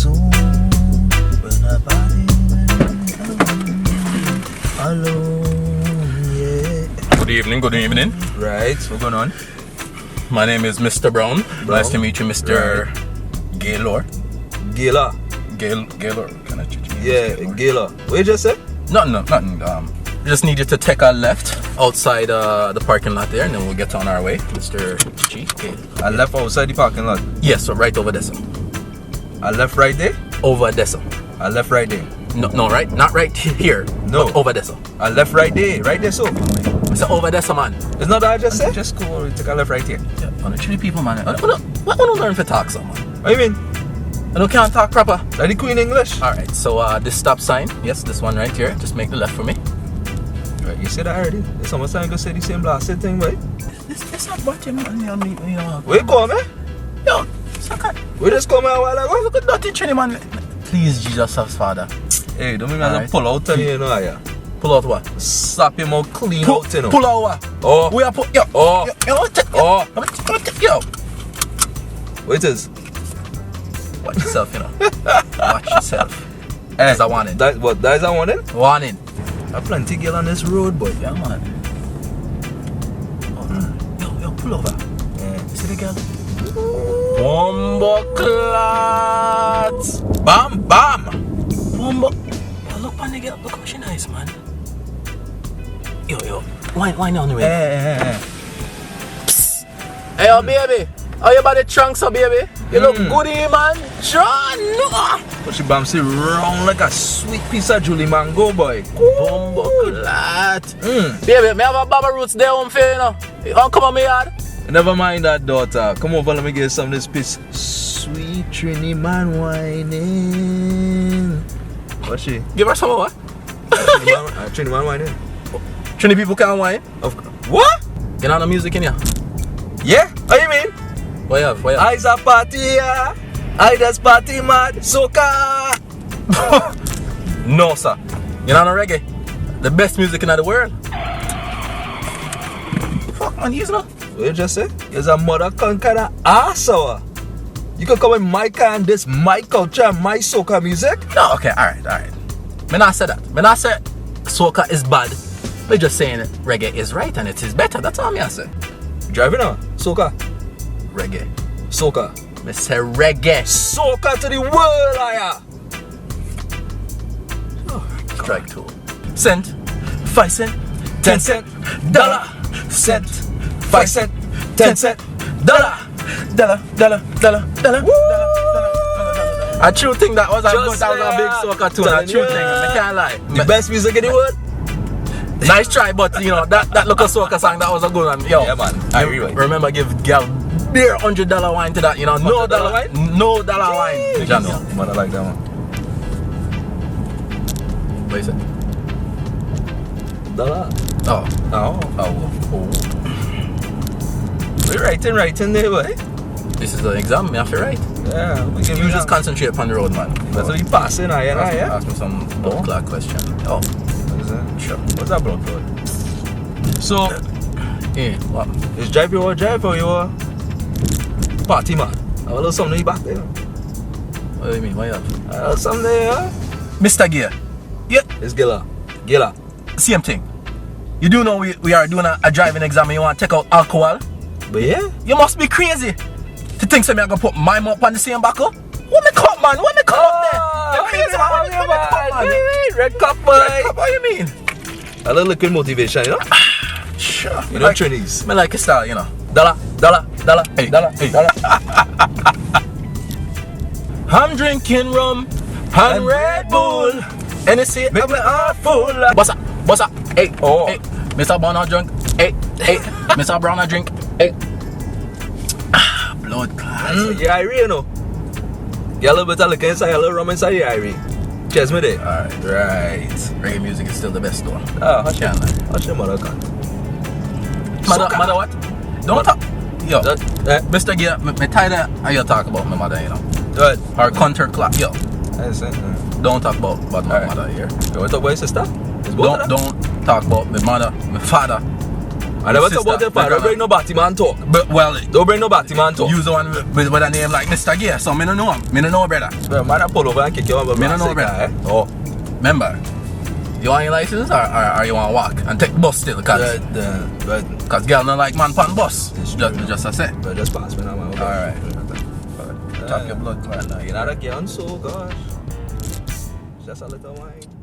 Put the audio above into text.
soon. When I party alone, yeah. Good evening. Right, what's going on? My name is Mr. Brown. Nice to meet you, Mr. Gaylor. Gaylor. Gaylor. Can I treat you? Yeah, Gaylor. What you just said? Nothing. We just need you to take a left outside the parking lot there, and then we'll get on our way, Mr. G. I left outside the parking lot. Yes, so right over there, sir. I left right there? Over there, sir. I left right there. No, right? Not right here. No. But over there, sir. I left right there. Right there, so. It's over there, sir, man. It's not that I just said? Just go take a left right here. Yeah, on the Trini people, man. What don't learn to talk, sir, man? What do you mean? I don't can't talk proper. Like the Queen English? Alright, so this stop sign, yes, this one right here. Just make the left for me. Right, you said that already. There's so much time you can say the same blasted thing, right? It's not about him, you know. Where you come, man? Yo, sucker. We just come here a while ago? Look at dirty Trini, man. Please, Jesus, Father. Hey, don't make me pull out on you, know, yeah. Pull out what? Slap him out clean out, you know. Pull out what? Oh. We are put, yo. Oh. Yo. Yo. What it is? Watch yourself, you know. Watch yourself. Hey, that's a warning. That is a warning? Warning. I plenty girl on this road, boy. Yeah, man. Oh, yo, pull over. Yeah. See the girl? Bombo clats. Bam. Bombo. Yo, look on the girl. Look how she nice, man. Yo. Wine on the way. Hey. Psst. Hey, yo, baby. How you about the trunks, so baby? You look goody, man. John. But she bouncy round like a sweet piece of Julie mango, boy. Bombo clat. Baby, me have a Baba Roots there home for you, know. You want to come on me yard? Never mind that, daughter. Come over, let me get some of this piece. Sweet Trini man whining. What's she? Give her some of what? Trini man whining. Trini people can't whine. What? You know the music in here? Yeah? What you mean? What you have? I's a party, yeah. I just party mad. Soca. No, sir. You know the reggae? The best music in the world. Fuck, man, you know? What you just said? You're a mother kind of asshole. You can come in my car and this my culture and my soca music? No, okay, alright. Me not say that. Me not say soca is bad. Me just saying reggae is right and it is better. That's all me I say. Driving now? Soca. Reggae. Soca. Me say reggae. Soca to the world, aya. Strike two. Cent, 5 cent, 10 cent, dollar, cent, 5 cent, 10 cent, dollar. A true thing that was a big soca tune. A true thing. I can't lie. The best music in the world. Nice try, but you know that local soca song that was a good one. Yo, yeah, man. I remember give girl bare $100 wine to that. You know, no dollar wine. No dollar wine. You know, man, I like that one. What is it? Dollar. Oh. We're writing there, boy. This is an exam. Me have to write. Yeah, we can You just concentrate upon the road, man. That's what we passing, yeah. Ask me some blood clot question. Oh. What is that? Sure. What's that blood clot? So, Yeah. What? is drive or you party man? I have a little something back there. What do you mean? What you have? I have something there. Mr. Gear. Yeah. It's Gila. Same thing. You do know we are doing a driving exam and you want to take out alcohol? But yeah. You must be crazy to think so me I gonna put my mouth on the same buckle. What me cup, man? What me cup up there? You crazy, man? What me cup, man? Red cup, boy. Red cup, what you mean? A little liquid motivation, you know? Sure. You know, Trinis. Me like your style, you know. Dollar. Hey. I'm drinking rum and Red Bull. And you see, Make me heart full. Bossa. Hey. Oh. Hey. Mr. Brown a drink. Hey. Mr. Brown a drink. Hey. Blood clot. Yeah, I you know. Get a little bit of liquor inside, a little rum inside, yeah, I Cheers me there. Right. Reggae music is still the best though. Hush your mother can. Mother what? Don't talk. Yo, Mr. Gear, me tired of how you talk about my mother, you know. Good. Her counter clock, yo. Don't talk about my mother here. You want to talk about your sister? Don't talk about my mother, my father, I never talk about your father. Don't bring no Batman talk. But, well, Don't bring no Batman talk. use the one with a name like Mr. Gear, so me don't know him. Me don't know, brother. Well, man, I pull over and kick you over. Me don't know, brother. Oh, remember, you want your license or you want to walk and take bus still? Because girl don't like man pan bus. Just a say. But just pass me now, man. Alright. Tap your blood clot now. You're not a gun, so gosh. Just a little wine.